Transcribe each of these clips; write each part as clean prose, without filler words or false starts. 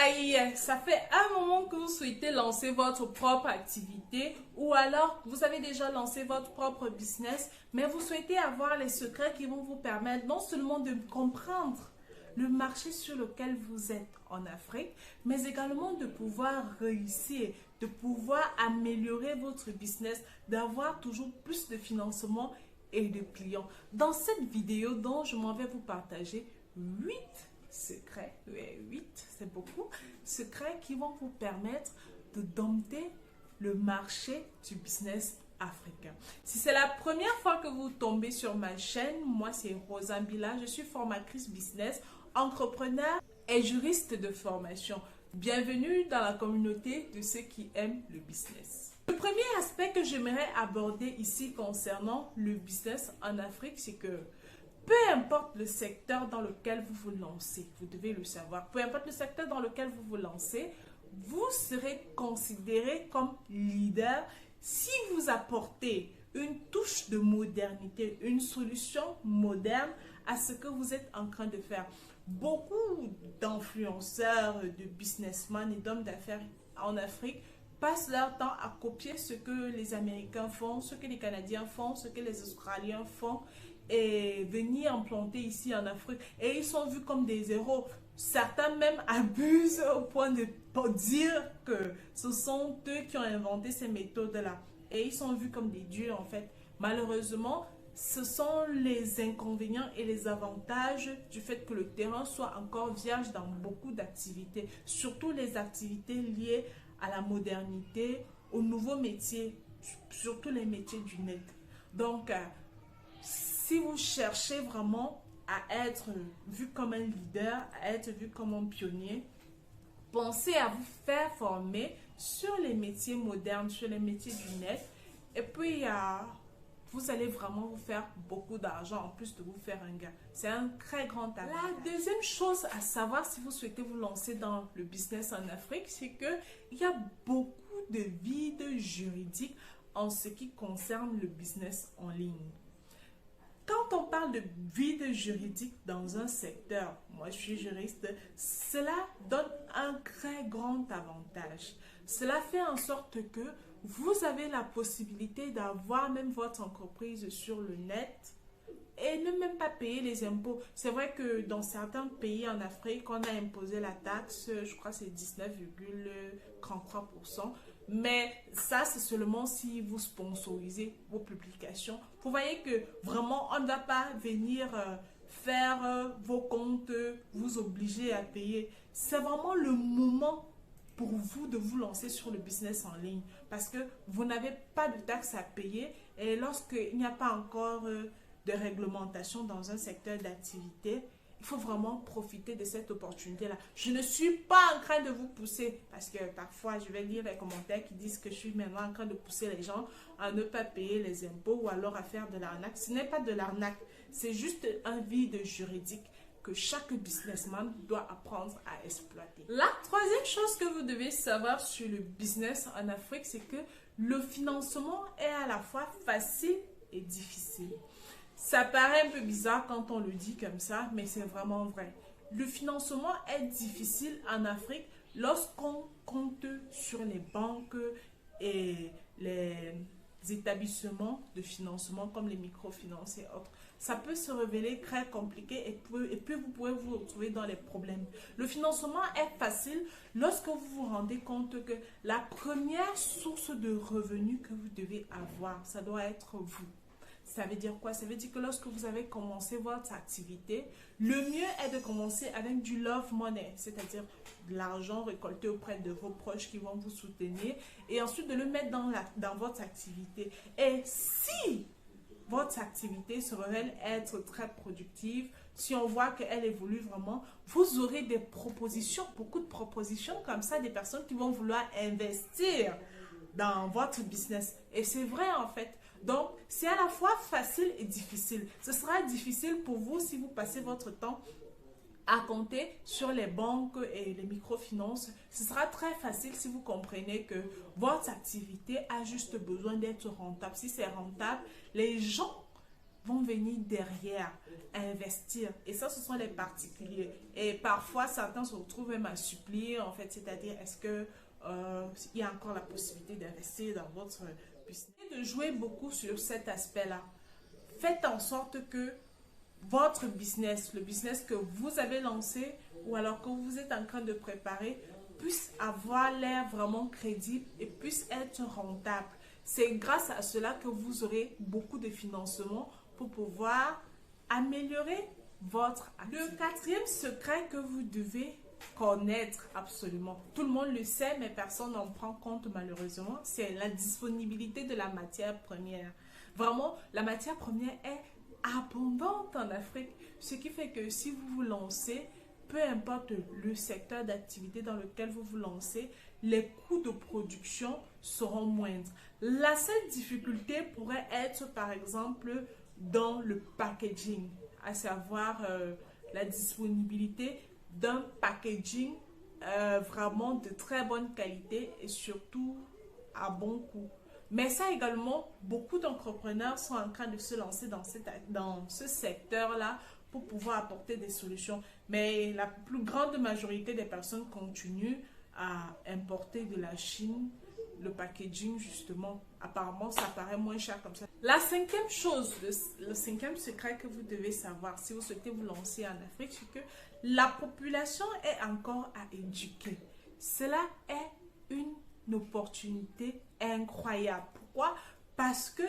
Aïe, ça fait un moment que vous souhaitez lancer votre propre activité ou alors vous avez déjà lancé votre propre business, mais vous souhaitez avoir les secrets qui vont vous permettre non seulement de comprendre le marché sur lequel vous êtes en Afrique, mais également de pouvoir réussir, de pouvoir améliorer votre business, d'avoir toujours plus de financement et de clients. Dans cette vidéo dont je m'en vais vous partager 8 secrets, 8 c'est beaucoup, secrets qui vont vous permettre de dompter le marché du business africain. Si c'est la première fois que vous tombez sur ma chaîne, moi c'est Rosa Mbila, je suis formatrice business, entrepreneur et juriste de formation. Bienvenue dans la communauté de ceux qui aiment le business. Le premier aspect que j'aimerais aborder ici concernant le business en Afrique, c'est que peu importe le secteur dans lequel vous vous lancez, vous devez le savoir, peu importe le secteur dans lequel vous vous lancez, vous serez considéré comme leader si vous apportez une touche de modernité, une solution moderne à ce que vous êtes en train de faire. Beaucoup d'influenceurs, de businessmen et d'hommes d'affaires en Afrique passent leur temps à copier ce que les Américains font, ce que les Canadiens font, ce que les Australiens font et venir implanter ici en Afrique. Et ils sont vus comme des héros. Certains même abusent au point de dire que ce sont eux qui ont inventé ces méthodes-là. Et ils sont vus comme des dieux en fait. Malheureusement, ce sont les inconvénients et les avantages du fait que le terrain soit encore vierge dans beaucoup d'activités. Surtout les activités liées à la modernité, aux nouveaux métiers, surtout les métiers du net. Donc, si vous cherchez vraiment à être vu comme un leader, à être vu comme un pionnier, pensez à vous faire former sur les métiers modernes, sur les métiers du net. Et puis, vous allez vraiment vous faire beaucoup d'argent en plus de vous faire un gain. C'est un très grand avantage. La deuxième chose à savoir si vous souhaitez vous lancer dans le business en Afrique, c'est qu'il y a beaucoup de vides juridiques en ce qui concerne le business en ligne. Quand on parle de vide juridique dans un secteur, moi je suis juriste, cela donne un très grand avantage. Cela fait en sorte que vous avez la possibilité d'avoir même votre entreprise sur le net et ne même pas payer les impôts. C'est vrai que dans certains pays en Afrique, on a imposé la taxe, je crois que c'est 19,33%. Mais ça, c'est seulement si vous sponsorisez vos publications. Vous voyez que vraiment, on ne va pas venir faire vos comptes, vous obliger à payer. C'est vraiment le moment pour vous de vous lancer sur le business en ligne parce que vous n'avez pas de taxes à payer et lorsqu'il n'y a pas encore de réglementation dans un secteur d'activité, il faut vraiment profiter de cette opportunité-là. Je ne suis pas en train de vous pousser parce que parfois je vais lire les commentaires qui disent que je suis maintenant en train de pousser les gens à ne pas payer les impôts ou alors à faire de l'arnaque. Ce n'est pas de l'arnaque, c'est juste un vide juridique que chaque businessman doit apprendre à exploiter. La troisième chose que vous devez savoir sur le business en Afrique, c'est que le financement est à la fois facile et difficile. Ça paraît un peu bizarre quand on le dit comme ça, mais c'est vraiment vrai. Le financement est difficile en Afrique lorsqu'on compte sur les banques et les établissements de financement comme les microfinances et autres. Ça peut se révéler très compliqué et puis vous pouvez vous retrouver dans les problèmes. Le financement est facile lorsque vous vous rendez compte que la première source de revenus que vous devez avoir, ça doit être vous. Ça veut dire quoi? Ça veut dire que lorsque vous avez commencé votre activité, le mieux est de commencer avec du love money, c'est-à-dire de l'argent récolté auprès de vos proches qui vont vous soutenir et ensuite de le mettre dans votre activité. Et si votre activité se révèle être très productive, si on voit qu'elle évolue vraiment, vous aurez des propositions, beaucoup de propositions comme ça, des personnes qui vont vouloir investir dans votre business. Et c'est vrai en fait. Donc, c'est à la fois facile et difficile. Ce sera difficile pour vous si vous passez votre temps à compter sur les banques et les microfinances. Ce sera très facile si vous comprenez que votre activité a juste besoin d'être rentable. Si c'est rentable, les gens vont venir derrière investir. Et ça, ce sont les particuliers. Et parfois, certains se retrouvent même à supplier, en fait, c'est-à-dire, est-ce que il y a encore la possibilité d'investir dans votre business? Et de jouer beaucoup sur cet aspect-là. Faites en sorte que votre business, le business que vous avez lancé ou alors que vous êtes en train de préparer, puisse avoir l'air vraiment crédible et puisse être rentable. C'est grâce à cela que vous aurez beaucoup de financement pour pouvoir améliorer votre activité. Le quatrième secret que vous devez connaître absolument, tout le monde le sait, mais personne n'en prend compte malheureusement, c'est la disponibilité de la matière première. Vraiment, la matière première est abondante en Afrique, ce qui fait que si vous vous lancez, peu importe le secteur d'activité dans lequel vous vous lancez, les coûts de production seront moindres. La seule difficulté pourrait être par exemple dans le packaging, à savoir la disponibilité d'un packaging vraiment de très bonne qualité et surtout à bon coût. Mais ça également, beaucoup d'entrepreneurs sont en train de se lancer dans ce secteur-là pour pouvoir apporter des solutions. Mais la plus grande majorité des personnes continuent à importer de la Chine le packaging, justement. Apparemment, ça paraît moins cher comme ça. La cinquième chose, le cinquième secret que vous devez savoir si vous souhaitez vous lancer en Afrique, c'est que la population est encore à éduquer. Cela est une opportunité incroyable. Pourquoi? Parce que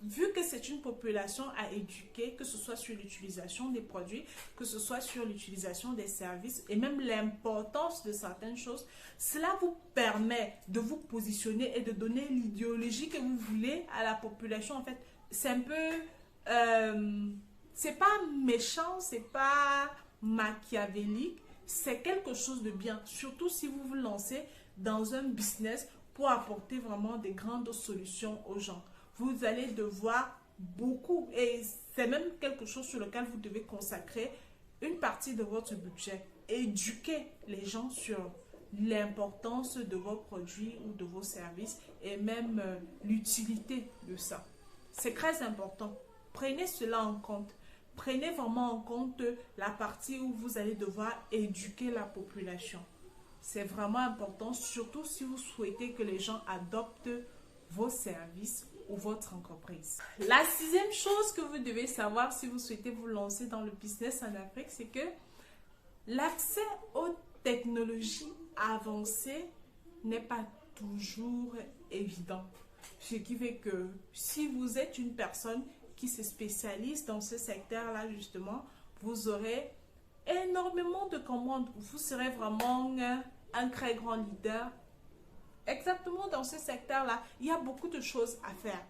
vu que c'est une population à éduquer, que ce soit sur l'utilisation des produits, que ce soit sur l'utilisation des services et même l'importance de certaines choses, cela vous permet de vous positionner et de donner l'idéologie que vous voulez à la population. En fait, c'est un peu... c'est pas méchant, c'est pas machiavélique, c'est quelque chose de bien. Surtout si vous vous lancez dans un business pour apporter vraiment des grandes solutions aux gens. Vous allez devoir beaucoup, et c'est même quelque chose sur lequel vous devez consacrer une partie de votre budget. Éduquer les gens sur l'importance de vos produits ou de vos services et même l'utilité de ça. C'est très important. Prenez cela en compte. Prenez vraiment en compte la partie où vous allez devoir éduquer la population. C'est vraiment important, surtout si vous souhaitez que les gens adoptent vos services ou votre entreprise. La sixième chose que vous devez savoir si vous souhaitez vous lancer dans le business en Afrique, c'est que l'accès aux technologies avancées n'est pas toujours évident. Ce qui fait que si vous êtes une personne qui se spécialise dans ce secteur-là, justement, vous aurez énormément de commandes. Vous serez vraiment un très grand leader. Exactement dans ce secteur-là, il y a beaucoup de choses à faire.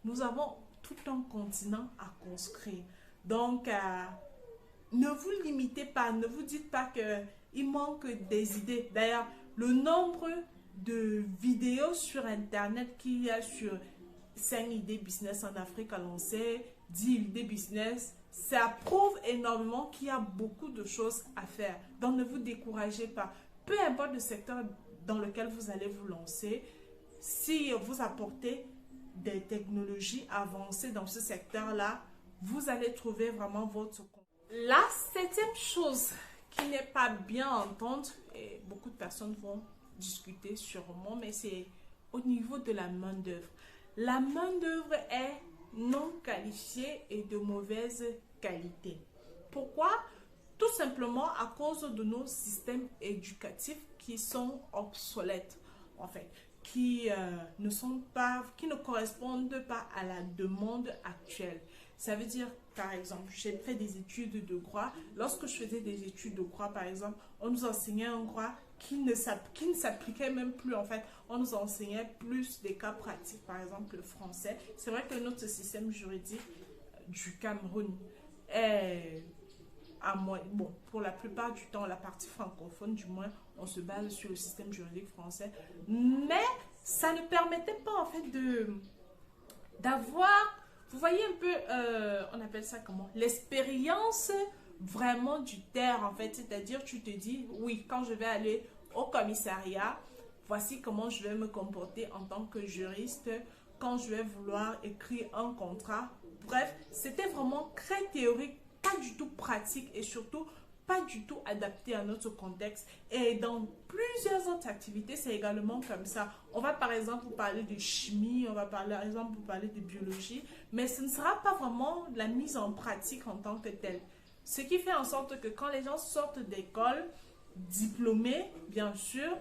Nous avons tout un continent à construire. Donc, ne vous limitez pas, ne vous dites pas qu'il manque des idées. D'ailleurs, le nombre de vidéos sur Internet qu'il y a sur 5 idées business en Afrique à lancer, 10 idées business, ça prouve énormément qu'il y a beaucoup de choses à faire. Donc, ne vous découragez pas. Peu importe le secteur dans lequel vous allez vous lancer, si vous apportez des technologies avancées dans ce secteur-là, vous allez trouver vraiment votre compte. La septième chose qui n'est pas bien à entendre, et beaucoup de personnes vont discuter sûrement, mais c'est au niveau de la main-d'œuvre. La main-d'œuvre est non qualifiée et de mauvaise qualité. Pourquoi? Tout simplement à cause de nos systèmes éducatifs qui sont obsolètes, en fait, qui ne correspondent pas à la demande actuelle. Ça veut dire, par exemple, j'ai fait des études de droit. Lorsque je faisais des études de droit, par exemple, on nous enseignait un droit qui ne s'appliquait même plus, en fait. On nous enseignait plus des cas pratiques, par exemple le français. C'est vrai que notre système juridique du Cameroun est... bon, pour la plupart du temps, la partie francophone, du moins, on se base sur le système juridique français. Mais ça ne permettait pas, en fait, d'avoir, vous voyez un peu, on appelle ça comment? L'expérience vraiment du terre, en fait. C'est-à-dire, tu te dis, oui, quand je vais aller au commissariat, voici comment je vais me comporter en tant que juriste quand je vais vouloir écrire un contrat Bref, c'était vraiment très théorique, pas du tout pratique et surtout pas du tout adapté à notre contexte. Et dans plusieurs autres activités, c'est également comme ça. On va par exemple vous parler de chimie, on va par exemple vous parler de biologie, mais ce ne sera pas vraiment la mise en pratique en tant que telle. Ce qui fait en sorte que quand les gens sortent d'école, diplômés, bien sûr,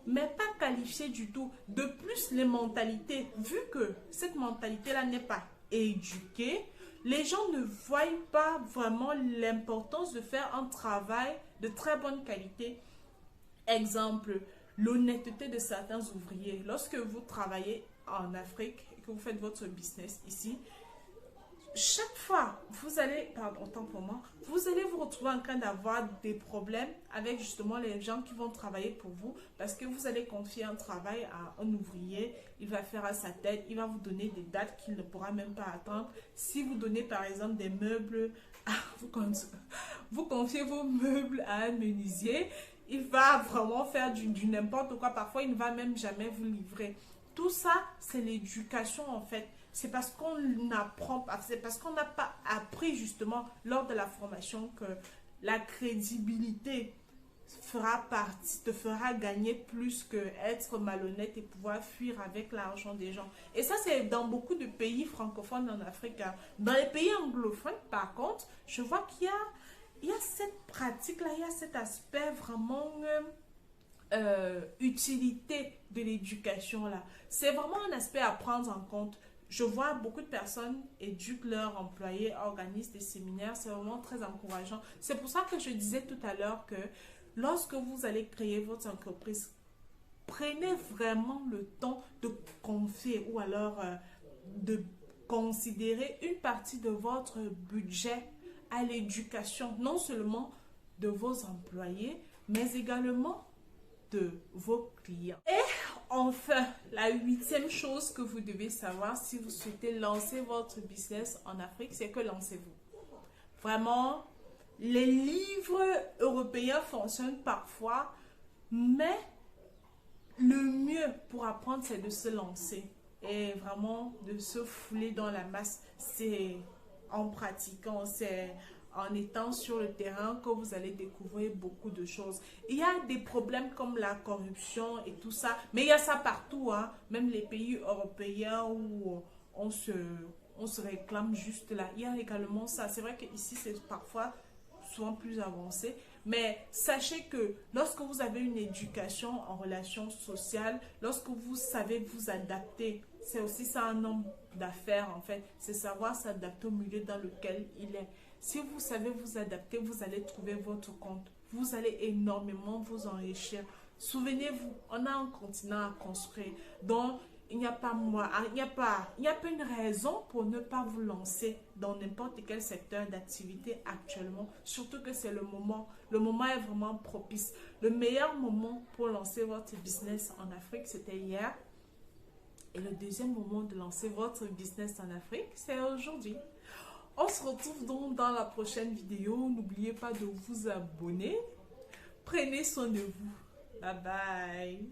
mais pas qualifiés du tout. De plus, les mentalités, vu que cette mentalité-là n'est pas éduquée, les gens ne voient pas vraiment l'importance de faire un travail de très bonne qualité. Exemple, l'honnêteté de certains ouvriers. Lorsque vous travaillez en Afrique et que vous faites votre business ici, chaque fois, vous allez, pardon, autant pour moi, vous allez vous retrouver en train d'avoir des problèmes avec justement les gens qui vont travailler pour vous parce que vous allez confier un travail à un ouvrier, il va faire à sa tête, il va vous donner des dates qu'il ne pourra même pas attendre. Si vous donnez par exemple des meubles, vous confiez vos meubles à un menuisier, il va vraiment faire du n'importe quoi, parfois il ne va même jamais vous livrer. Tout ça, c'est l'éducation en fait. C'est parce qu'on apprend, c'est parce qu'on n'a pas appris justement lors de la formation que la crédibilité te fera gagner plus que être malhonnête et pouvoir fuir avec l'argent des gens. Et ça, c'est dans beaucoup de pays francophones en Afrique. Dans les pays anglophones, par contre, je vois qu'il y a cette pratique-là, il y a cet aspect vraiment utilité de l'éducation là. C'est vraiment un aspect à prendre en compte. Je vois beaucoup de personnes éduquent leurs employés, organisent des séminaires, c'est vraiment très encourageant. C'est pour ça que je disais tout à l'heure que lorsque vous allez créer votre entreprise, prenez vraiment le temps de confier ou alors de considérer une partie de votre budget à l'éducation, non seulement de vos employés, mais également de vos clients. Et enfin, la 8e chose que vous devez savoir si vous souhaitez lancer votre business en Afrique, c'est que lancez-vous. Vraiment, les livres européens fonctionnent parfois, mais le mieux pour apprendre, c'est de se lancer et vraiment de se fouler dans la masse. C'est en pratiquant, c'est en étant sur le terrain que vous allez découvrir beaucoup de choses. Il y a des problèmes comme la corruption et tout ça, mais il y a ça partout, hein. Même les pays européens où on se réclame juste là. Il y a également ça. C'est vrai qu'ici, c'est parfois souvent plus avancé, mais sachez que lorsque vous avez une éducation en relations sociales, lorsque vous savez vous adapter, c'est aussi ça un homme d'affaires en fait, c'est savoir s'adapter au milieu dans lequel il est. Si vous savez vous adapter, vous allez trouver votre compte. Vous allez énormément vous enrichir. Souvenez-vous, on a un continent à construire. Donc, il n'y a pas une raison pour ne pas vous lancer dans n'importe quel secteur d'activité actuellement. Surtout que c'est le moment. Le moment est vraiment propice. Le meilleur moment pour lancer votre business en Afrique, c'était hier. Et le deuxième moment de lancer votre business en Afrique, c'est aujourd'hui. On se retrouve donc dans la prochaine vidéo. N'oubliez pas de vous abonner. Prenez soin de vous. Bye bye.